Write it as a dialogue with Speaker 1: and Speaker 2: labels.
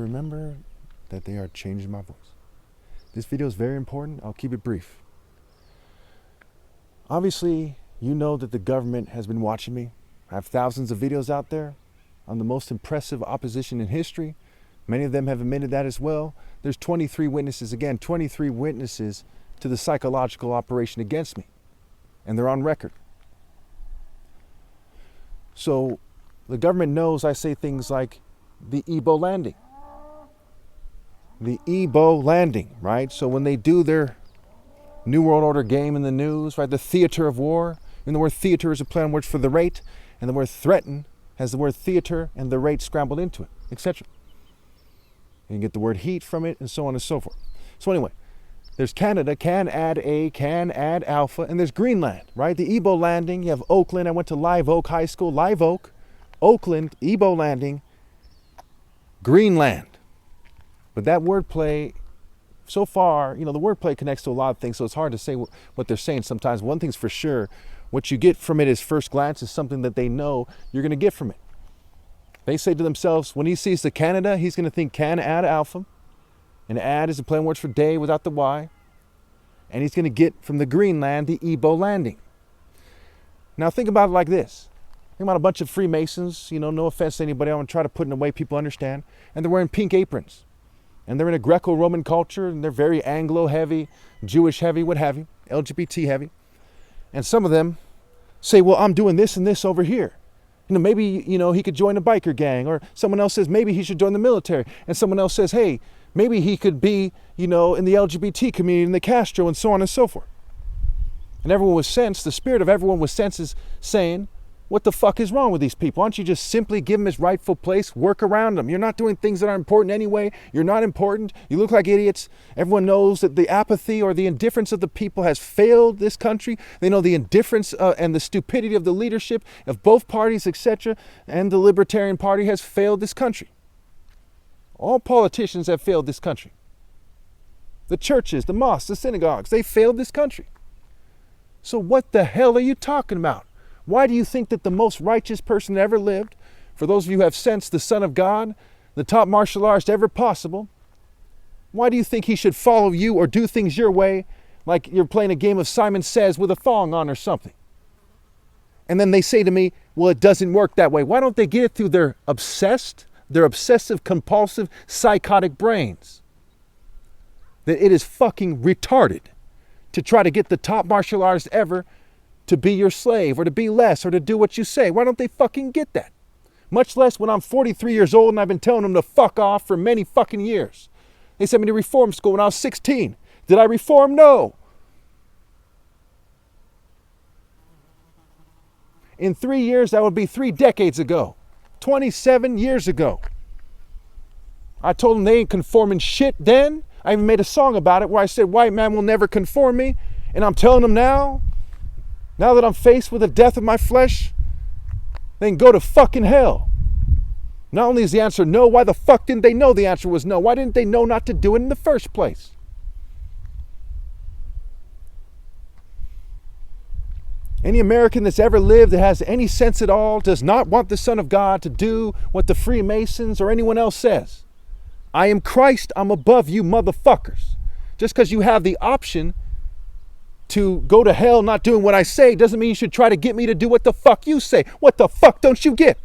Speaker 1: Remember that they are changing my voice. This video is very important. I'll keep it brief. Obviously, you know that the government has been watching me. I have thousands of videos out there. I'm the most impressive opposition in history. Many of them have admitted that as well. There's 23 witnesses, again, 23 witnesses to the psychological operation against me. And they're on record. So the government knows I say things like the Ibo Landing. The Ibo Landing, right? So when they do their New World Order game in the news, right? The theater of war. And the word theater is a play on words for the rate. And the word threaten has the word theater and the rate scrambled into it, etc. You can get the word heat from it and so on and so forth. So anyway, there's Canada, can add A, can add alpha, and there's Greenland, right? The Ibo Landing, you have Oakland. I went to Live Oak High School, Live Oak, Oakland, Ibo Landing, Greenland. But that wordplay, so far, the wordplay connects to a lot of things, so it's hard to say what they're saying sometimes. One thing's for sure, what you get from it is first glance is something that they know you're going to get from it. They say to themselves, when he sees the Canada, he's going to think can add alpha. And add is a play on words for day without the Y. And he's going to get from the Greenland the Ibo Landing. Now think about it like this. Think about a bunch of Freemasons, no offense to anybody, I want to try to put it in a way people understand. And they're wearing pink aprons. And they're in a Greco-Roman culture, and they're very Anglo-heavy, Jewish-heavy, what have you, LGBT-heavy. And some of them say, well, I'm doing this and this over here. Maybe, he could join a biker gang. Or someone else says, maybe he should join the military. And someone else says, hey, maybe he could be, in the LGBT community, in the Castro, and so on and so forth. And everyone was sensed, the spirit of everyone was sensed saying, what the fuck is wrong with these people? Why don't you just simply give them his rightful place, work around them? You're not doing things that are important anyway. You're not important. You look like idiots. Everyone knows that the apathy or the indifference of the people has failed this country. They know the indifference and the stupidity of the leadership of both parties, etc. And the Libertarian Party has failed this country. All politicians have failed this country. The churches, the mosques, the synagogues, they failed this country. So what the hell are you talking about? Why do you think that the most righteous person that ever lived, for those of you who have sensed the Son of God, the top martial artist ever possible, why do you think he should follow you or do things your way like you're playing a game of Simon Says with a thong on or something? And then they say to me, well, it doesn't work that way. Why don't they get it through their obsessive, compulsive, psychotic brains? That it is fucking retarded to try to get the top martial artist ever to be your slave or to be less or to do what you say. Why don't they fucking get that? Much less when I'm 43 years old and I've been telling them to fuck off for many fucking years. They sent me to reform school when I was 16. Did I reform? No. In 3 years, that would be 3 decades ago. 27 years ago. I told them they ain't conforming shit then. I even made a song about it where I said, white man will never conform me. And I'm telling them now that I'm faced with the death of my flesh, they can go to fucking hell. Not only is the answer no, why the fuck didn't they know the answer was no? Why didn't they know not to do it in the first place? Any American that's ever lived that has any sense at all does not want the Son of God to do what the Freemasons or anyone else says. I am Christ, I'm above you motherfuckers. Just because you have the option to go to hell not doing what I say doesn't mean you should try to get me to do what the fuck you say. What the fuck don't you get?